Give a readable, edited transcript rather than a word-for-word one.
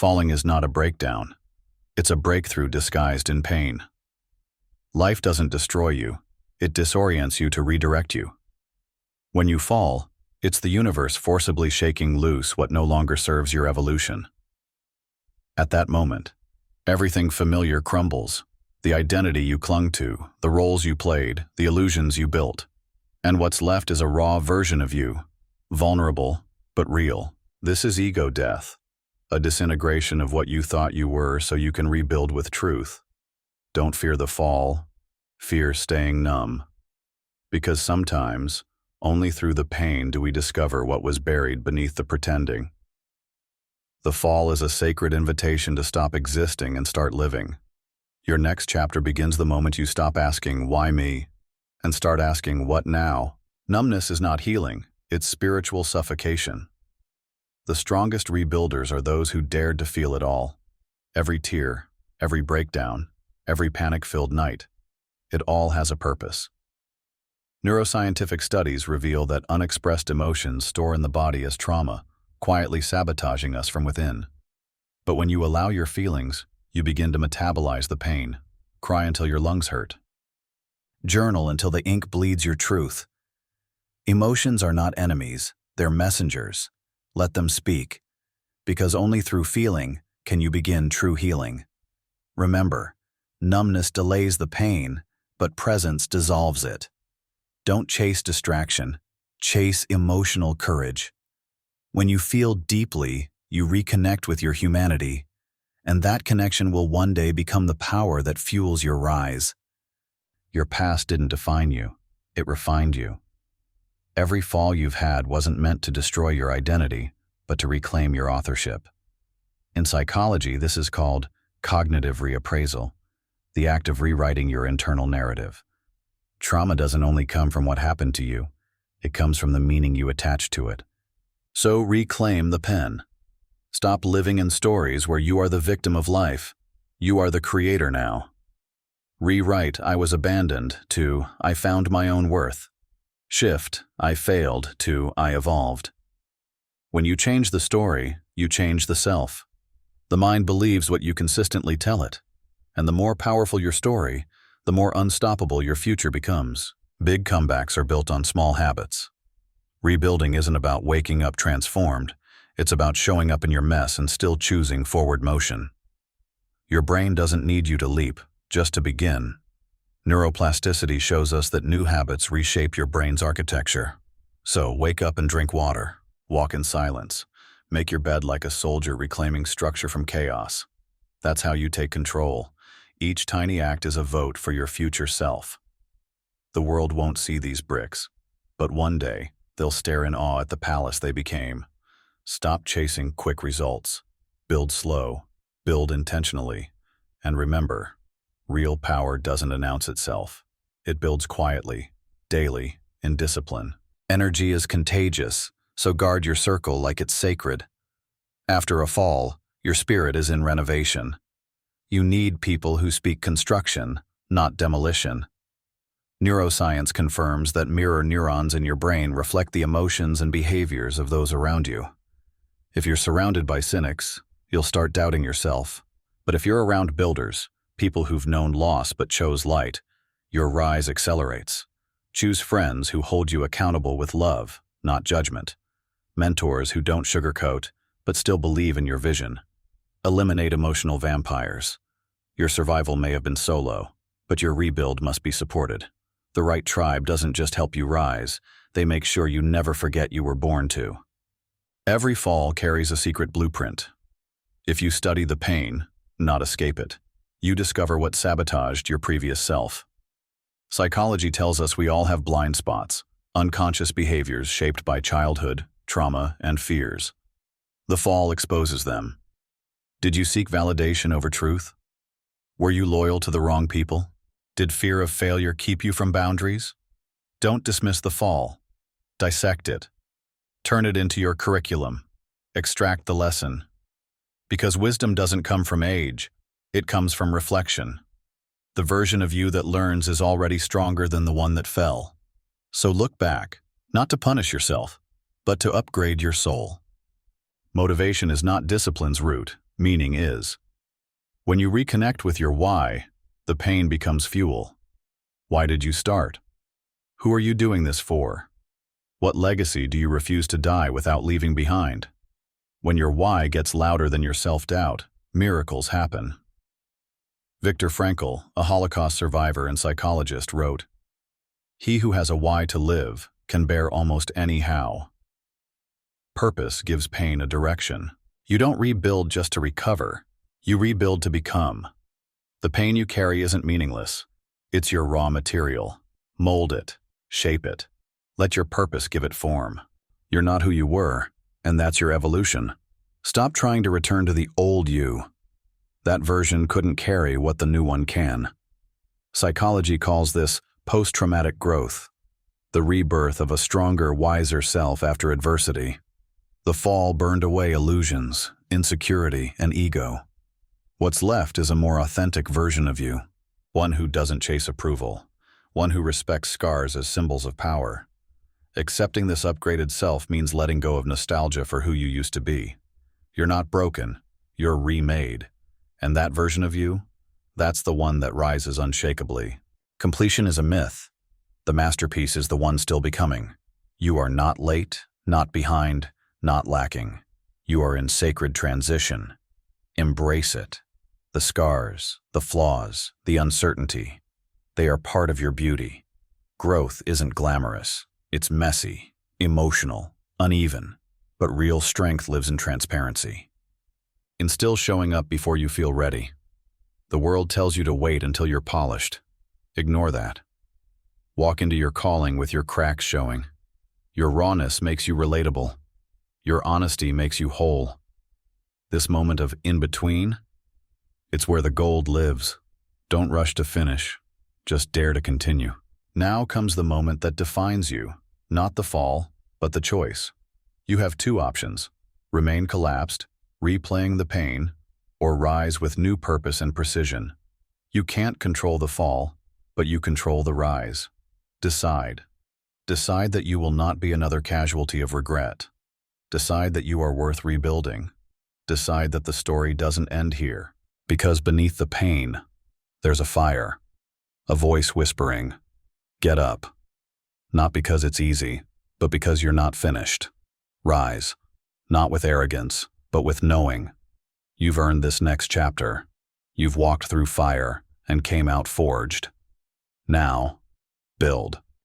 Falling is not a breakdown. It's a breakthrough disguised in pain. Life doesn't destroy you. It disorients you to redirect you. When you fall, it's the universe forcibly shaking loose what no longer serves your evolution. At that moment, everything familiar crumbles. The identity you clung to, the roles you played, the illusions you built. And what's left is a raw version of you, vulnerable, but real. This is ego death, a disintegration of what you thought you were so you can rebuild with truth. Don't fear the fall, fear staying numb. Because sometimes, only through the pain do we discover what was buried beneath the pretending. The fall is a sacred invitation to stop existing and start living. Your next chapter begins the moment you stop asking, "Why me?" and start asking, "What now?" Numbness is not healing, it's spiritual suffocation. The strongest rebuilders are those who dared to feel it all. Every tear, every breakdown, every panic-filled night. It all has a purpose. Neuroscientific studies reveal that unexpressed emotions store in the body as trauma, quietly sabotaging us from within. But when you allow your feelings, you begin to metabolize the pain. Cry until your lungs hurt. Journal until the ink bleeds your truth. Emotions are not enemies, they're messengers. Let them speak, because only through feeling can you begin true healing. Remember, numbness delays the pain, but presence dissolves it. Don't chase distraction, chase emotional courage. When you feel deeply, you reconnect with your humanity, and that connection will one day become the power that fuels your rise. Your past didn't define you, it refined you. Every fall you've had wasn't meant to destroy your identity, but to reclaim your authorship. In psychology, this is called cognitive reappraisal, the act of rewriting your internal narrative. Trauma doesn't only come from what happened to you, it comes from the meaning you attach to it. So reclaim the pen. Stop living in stories where you are the victim of life. You are the creator now. Rewrite "I was abandoned" to "I found my own worth." Shift "I failed" to "I evolved." When you change the story, you change the self. The mind believes what you consistently tell it. And the more powerful your story, the more unstoppable your future becomes. Big comebacks are built on small habits. Rebuilding isn't about waking up transformed. It's about showing up in your mess and still choosing forward motion. Your brain doesn't need you to leap, just to begin. Neuroplasticity shows us that new habits reshape your brain's architecture. So wake up and drink water. Walk in silence. Make your bed like a soldier reclaiming structure from chaos. That's how you take control. Each tiny act is a vote for your future self. The world won't see these bricks, but one day, they'll stare in awe at the palace they became. Stop chasing quick results. Build slow. Build intentionally. And remember, real power doesn't announce itself. It builds quietly, daily, in discipline. Energy is contagious, so guard your circle like it's sacred. After a fall, your spirit is in renovation. You need people who speak construction, not demolition. Neuroscience confirms that mirror neurons in your brain reflect the emotions and behaviors of those around you. If you're surrounded by cynics, you'll start doubting yourself. But if you're around builders, people who've known loss but chose light, your rise accelerates. Choose friends who hold you accountable with love, not judgment. Mentors who don't sugarcoat, but still believe in your vision. Eliminate emotional vampires. Your survival may have been solo, but your rebuild must be supported. The right tribe doesn't just help you rise, they make sure you never forget you were born to. Every fall carries a secret blueprint. If you study the pain, not escape it, you discover what sabotaged your previous self. Psychology tells us we all have blind spots, unconscious behaviors shaped by childhood, trauma, and fears. The fall exposes them. Did you seek validation over truth? Were you loyal to the wrong people? Did fear of failure keep you from boundaries? Don't dismiss the fall. Dissect it. Turn it into your curriculum. Extract the lesson. Because wisdom doesn't come from age, it comes from reflection. The version of you that learns is already stronger than the one that fell. So look back, not to punish yourself, but to upgrade your soul. Motivation is not discipline's root, meaning is. When you reconnect with your why, the pain becomes fuel. Why did you start? Who are you doing this for? What legacy do you refuse to die without leaving behind? When your why gets louder than your self-doubt, miracles happen. Viktor Frankl, a Holocaust survivor and psychologist, wrote, "He who has a why to live can bear almost any how." Purpose gives pain a direction. You don't rebuild just to recover. You rebuild to become. The pain you carry isn't meaningless. It's your raw material. Mold it. Shape it. Let your purpose give it form. You're not who you were, and that's your evolution. Stop trying to return to the old you. That version couldn't carry what the new one can. Psychology calls this post-traumatic growth, the rebirth of a stronger, wiser self after adversity. The fall burned away illusions, insecurity, and ego. What's left is a more authentic version of you, one who doesn't chase approval, one who respects scars as symbols of power. Accepting this upgraded self means letting go of nostalgia for who you used to be. You're not broken, you're remade. And that version of you, that's the one that rises unshakably. Completion is a myth. The masterpiece is the one still becoming. You are not late, not behind, not lacking. You are in sacred transition. Embrace it. The scars, the flaws, the uncertainty, they are part of your beauty. Growth isn't glamorous. It's messy, emotional, uneven, but real strength lives in transparency. In still showing up before you feel ready. The world tells you to wait until you're polished. Ignore that. Walk into your calling with your cracks showing. Your rawness makes you relatable. Your honesty makes you whole. This moment of in-between, it's where the gold lives. Don't rush to finish. Just dare to continue. Now comes the moment that defines you, not the fall, but the choice. You have two options: remain collapsed, replaying the pain, or rise with new purpose and precision. You can't control the fall, but you control the rise. Decide. Decide that you will not be another casualty of regret. Decide that you are worth rebuilding. Decide that the story doesn't end here, because beneath the pain, there's a fire, a voice whispering, "Get up." Not because it's easy, but because you're not finished. Rise, not with arrogance, but with knowing. You've earned this next chapter. You've walked through fire and came out forged. Now, build.